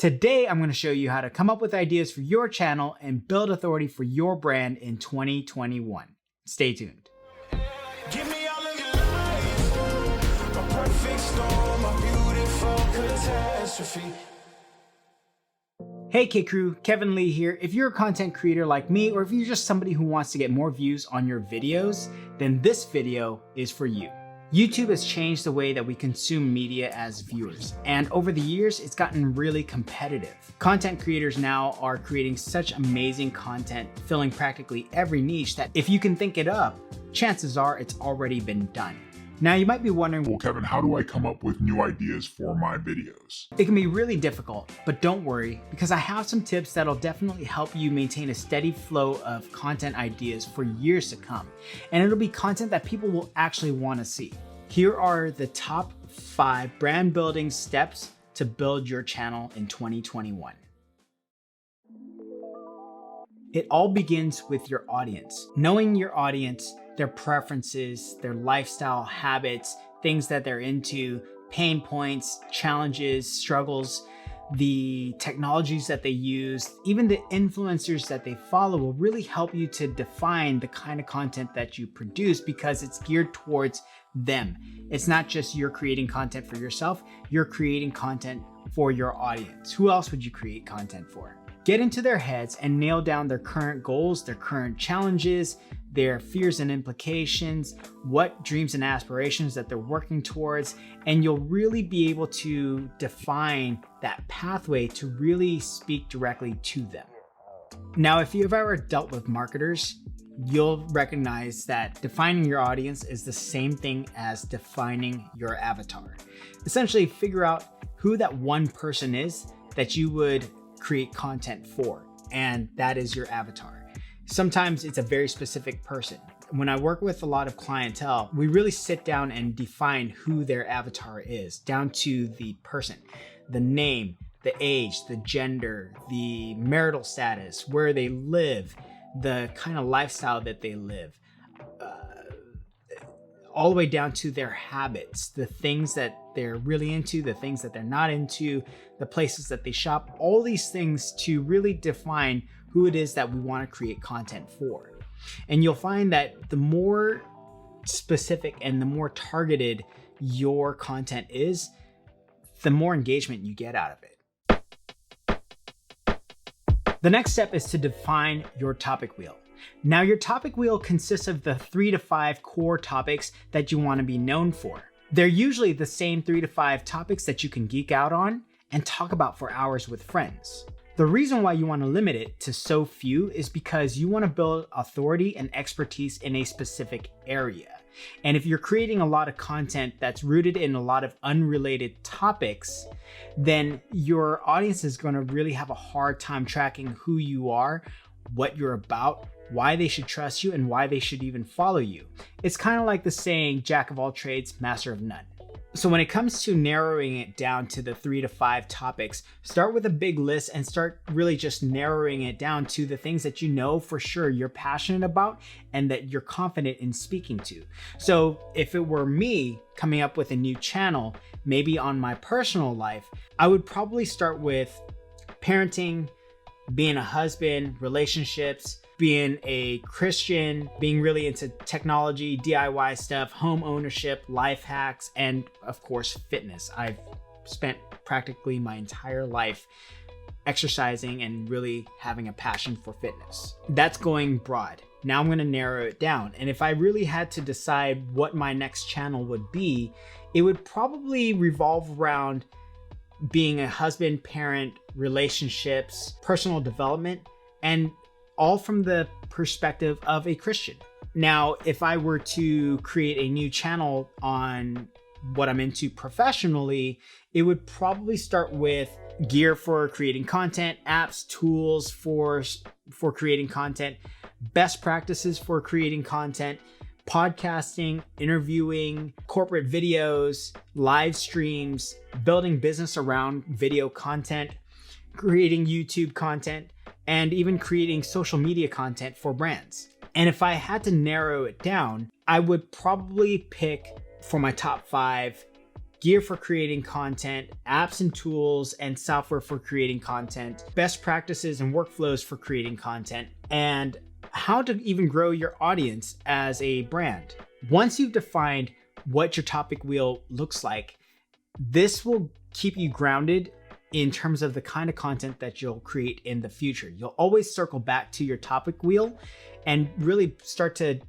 Today, I'm going to show you how to come up with ideas for your channel and build authority for your brand in 2021. Stay tuned. Give me all of your lies, a perfect storm, a beautiful catastrophe. Hey K-Crew, Kevin Lee here. If you're a content creator like me, or if you're just somebody who wants to get more views on your videos, then this video is for you. YouTube has changed the way that we consume media as viewers, and over the years, it's gotten really competitive. Content creators now are creating such amazing content, filling practically every niche that if you can think it up, chances are it's already been done. Now you might be wondering, well, Kevin, how do I come up with new ideas for my videos? It can be really difficult, but don't worry, because I have some tips that'll definitely help you maintain a steady flow of content ideas for years to come. And it'll be content that people will actually want to see. Here are the top 5 brand building steps to build your channel in 2021. It all begins with your audience. Knowing your audience, their preferences, their lifestyle habits, things that they're into, pain points, challenges, struggles, the technologies that they use, even the influencers that they follow will really help you to define the kind of content that you produce because it's geared towards them. It's not just you're creating content for yourself, you're creating content for your audience. Who else would you create content for? Get into their heads and nail down their current goals, their current challenges, their fears and implications, what dreams and aspirations that they're working towards, and you'll really be able to define that pathway to really speak directly to them. Now, if you've ever dealt with marketers, you'll recognize that defining your audience is the same thing as defining your avatar. Essentially, figure out who that one person is that you would create content for, and that is your avatar. Sometimes it's a very specific person. When I work with a lot of clientele, we really sit down and define who their avatar is, down to the person, the name, the age, the gender, the marital status, where they live, the kind of lifestyle that they live, all the way down to their habits, the things that they're really into, the things that they're not into, the places that they shop, all these things to really define who it is that we want to create content for. And you'll find that the more specific and the more targeted your content is, the more engagement you get out of it. The next step is to define your topic wheel. Now, your topic wheel consists of the 3 to 5 core topics that you want to be known for. They're usually the same 3 to 5 topics that you can geek out on and talk about for hours with friends. The reason why you want to limit it to so few is because you want to build authority and expertise in a specific area. And if you're creating a lot of content that's rooted in a lot of unrelated topics, then your audience is going to really have a hard time tracking who you are, what you're about, why they should trust you, and why they should even follow you. It's kind of like the saying, jack of all trades, master of none. So when it comes to narrowing it down to the 3 to 5 topics, start with a big list and start really just narrowing it down to the things that you know for sure you're passionate about and that you're confident in speaking to. So if it were me coming up with a new channel, maybe on my personal life, I would probably start with parenting, being a husband, relationships, being a Christian, being really into technology, DIY stuff, home ownership, life hacks, and of course, fitness. I've spent practically my entire life exercising and really having a passion for fitness. That's going broad. Now I'm going to narrow it down. And if I really had to decide what my next channel would be, it would probably revolve around being a husband, parent, relationships, personal development, and all from the perspective of a Christian. Now, if I were to create a new channel on what I'm into professionally, it would probably start with gear for creating content, apps, tools for creating content, best practices for creating content, podcasting, interviewing, corporate videos, live streams, building business around video content, creating YouTube content, and even creating social media content for brands. And if I had to narrow it down, I would probably pick for my top 5 gear for creating content, apps and tools and software for creating content, best practices and workflows for creating content, and how to even grow your audience as a brand. Once you've defined what your topic wheel looks like, this will keep you grounded in terms of the kind of content that you'll create in the future. You'll always circle back to your topic wheel and really start to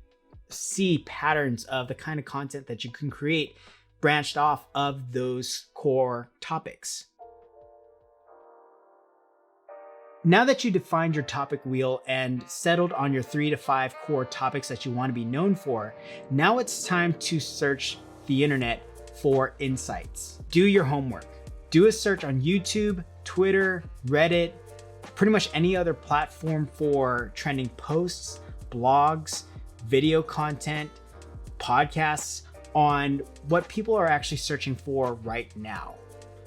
see patterns of the kind of content that you can create branched off of those core topics. Now that you defined your topic wheel and settled on your 3 to 5 core topics that you want to be known for, now it's time to search the internet for insights. Do your homework. Do a search on YouTube, Twitter, Reddit, pretty much any other platform for trending posts, blogs, video content, podcasts on what people are actually searching for right now.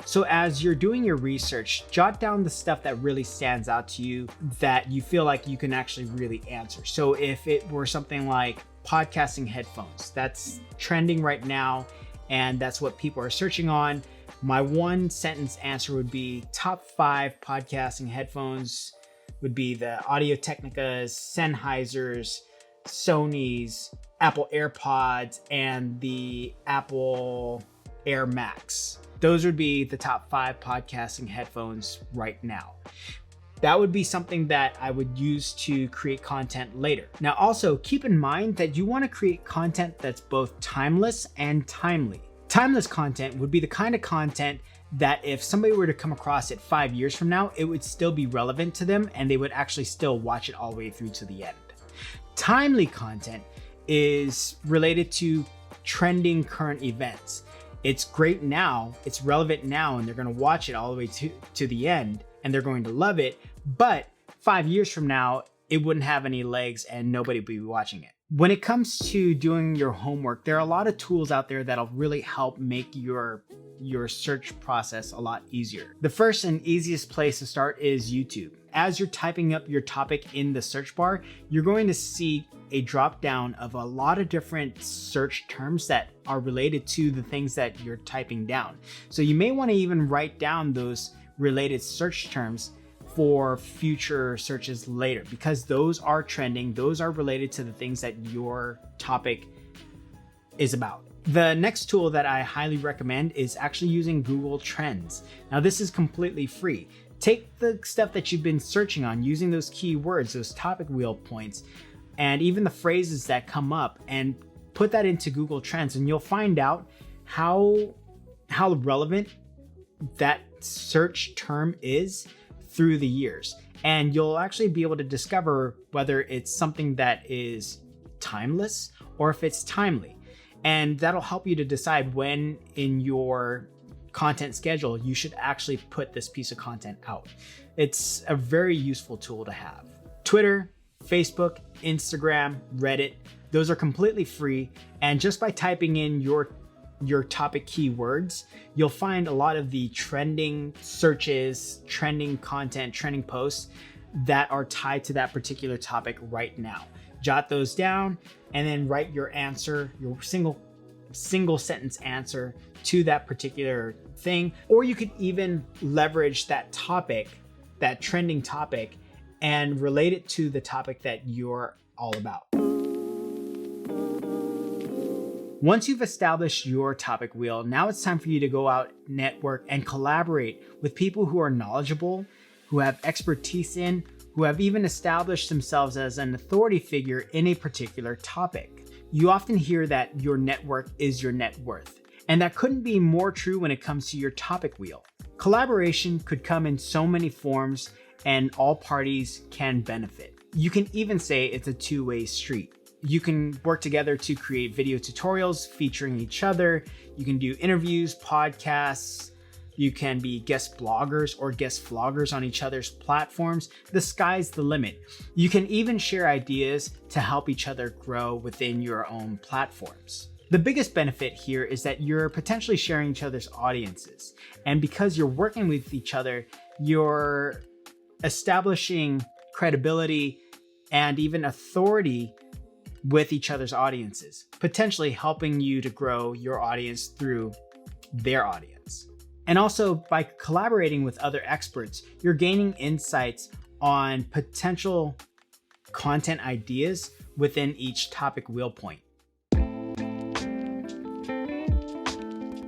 So as you're doing your research, jot down the stuff that really stands out to you that you feel like you can actually really answer. So if it were something like podcasting headphones, that's trending right now, and that's what people are searching on, my one sentence answer would be top 5 podcasting headphones would be the Audio-Technicas, Sennheisers, Sony's, Apple AirPods, and the Apple Air Max. Those would be the top 5 podcasting headphones right now. That would be something that I would use to create content later. Now, also keep in mind that you want to create content that's both timeless and timely. Timeless content would be the kind of content that if somebody were to come across it 5 years from now, it would still be relevant to them and they would actually still watch it all the way through to the end. Timely content is related to trending current events. It's great now, it's relevant now, and they're going to watch it all the way to the end and they're going to love it. But 5 years from now, it wouldn't have any legs and nobody would be watching it. When it comes to doing your homework, there are a lot of tools out there that'll really help make your search process a lot easier. The first and easiest place to start is YouTube. As you're typing up your topic in the search bar, you're going to see a drop down of a lot of different search terms that are related to the things that you're typing down. So you may want to even write down those related search terms for future searches later, because those are trending, those are related to the things that your topic is about. The next tool that I highly recommend is actually using Google Trends. Now, this is completely free. Take the stuff that you've been searching on, using those keywords, those topic wheel points, and even the phrases that come up, and put that into Google Trends, and you'll find out how relevant that search term is through the years. And you'll actually be able to discover whether it's something that is timeless or if it's timely. And that'll help you to decide when in your content schedule you should actually put this piece of content out. It's a very useful tool to have. Twitter, Facebook, Instagram, Reddit, those are completely free. And just by typing in your topic keywords, you'll find a lot of the trending searches, trending content, trending posts that are tied to that particular topic right now. Jot those down and then write your answer, your single sentence answer to that particular thing. Or you could even leverage that topic, that trending topic, and relate it to the topic that you're all about. Once you've established your topic wheel, now it's time for you to go out, network, and collaborate with people who are knowledgeable, who have expertise in, who have even established themselves as an authority figure in a particular topic. You often hear that your network is your net worth, and that couldn't be more true when it comes to your topic wheel. Collaboration could come in so many forms, and all parties can benefit. You can even say it's a two-way street. You can work together to create video tutorials featuring each other. You can do interviews, podcasts. You can be guest bloggers or guest vloggers on each other's platforms. The sky's the limit. You can even share ideas to help each other grow within your own platforms. The biggest benefit here is that you're potentially sharing each other's audiences. And because you're working with each other, you're establishing credibility and even authority with each other's audiences, potentially helping you to grow your audience through their audience. And also by collaborating with other experts, you're gaining insights on potential content ideas within each topic wheel point.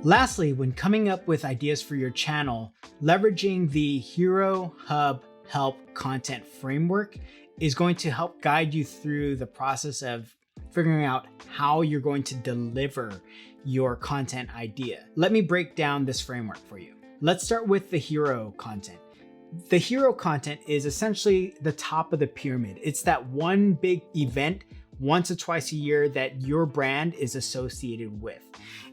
Lastly, when coming up with ideas for your channel, leveraging the Hero Hub Help Content Framework is going to help guide you through the process of figuring out how you're going to deliver your content idea. Let me break down this framework for you. Let's start with the hero content. The hero content is essentially the top of the pyramid. It's that one big event once or twice a year that your brand is associated with.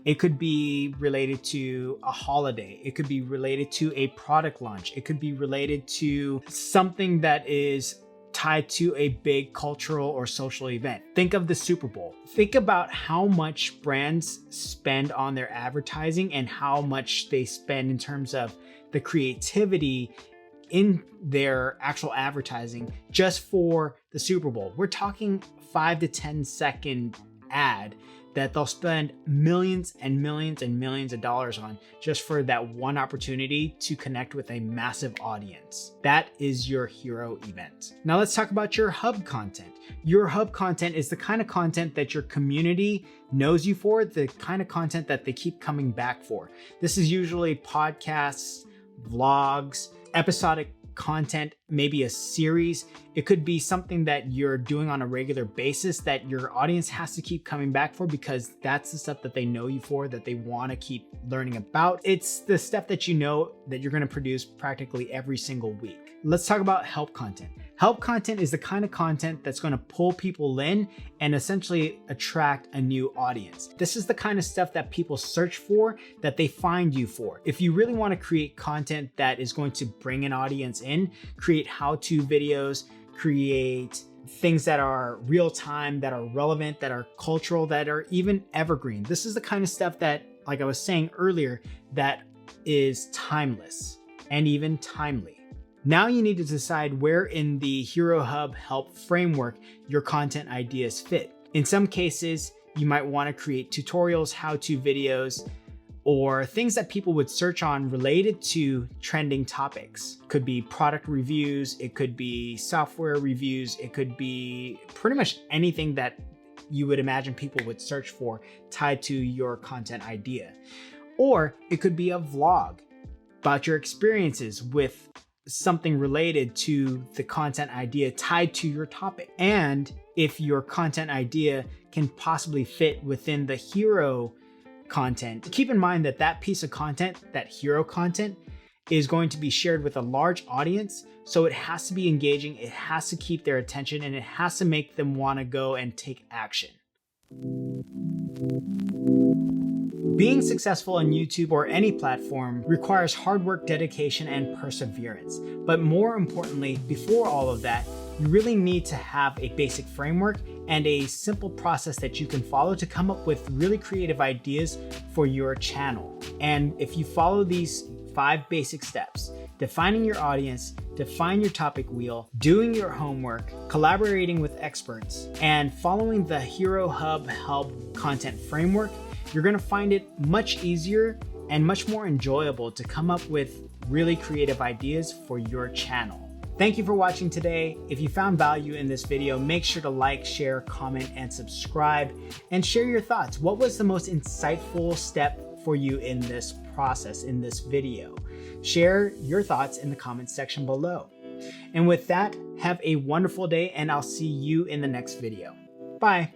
It could be related to a holiday. It could be related to a product launch. It could be related to something that is tied to a big cultural or social event. Think of the Super Bowl. Think about how much brands spend on their advertising and how much they spend in terms of the creativity in their actual advertising just for the Super Bowl. We're talking 5 to 10 second ad that they'll spend millions and millions and millions of dollars on just for that one opportunity to connect with a massive audience. That is your hero event. Now let's talk about your hub content. Your hub content is the kind of content that your community knows you for, the kind of content that they keep coming back for. This is usually podcasts, vlogs, episodic content, maybe a series. It could be something that you're doing on a regular basis that your audience has to keep coming back for because that's the stuff that they know you for, that they want to keep learning about. It's the stuff that you know that you're going to produce practically every single week. Let's talk about help content. Help content is the kind of content that's going to pull people in and essentially attract a new audience. This is the kind of stuff that people search for, that they find you for. If you really want to create content that is going to bring an audience in, create how-to videos, create things that are real time, that are relevant, that are cultural, that are even evergreen. This is the kind of stuff that, like I was saying earlier, that is timeless and even timely. Now you need to decide where in the Hero Hub Help framework your content ideas fit. In some cases, you might want to create tutorials, how-to videos, or things that people would search on related to trending topics. Could be product reviews, it could be software reviews, it could be pretty much anything that you would imagine people would search for tied to your content idea. Or it could be a vlog about your experiences with something related to the content idea tied to your topic. And if your content idea can possibly fit within the hero content, keep in mind that that piece of content, that hero content, is going to be shared with a large audience. So it has to be engaging, it has to keep their attention, and it has to make them want to go and take action. Being successful on YouTube or any platform requires hard work, dedication, and perseverance. But more importantly, before all of that, you really need to have a basic framework and a simple process that you can follow to come up with really creative ideas for your channel. And if you follow these 5 basic steps: defining your audience, define your topic wheel, doing your homework, collaborating with experts, and following the Hero Hub Help Content Framework, you're going to find it much easier and much more enjoyable to come up with really creative ideas for your channel. Thank you for watching today. If you found value in this video, make sure to like, share, comment, and subscribe, and share your thoughts. What was the most insightful step for you in this process, in this video? Share your thoughts in the comments section below. And with that, have a wonderful day, and I'll see you in the next video. Bye.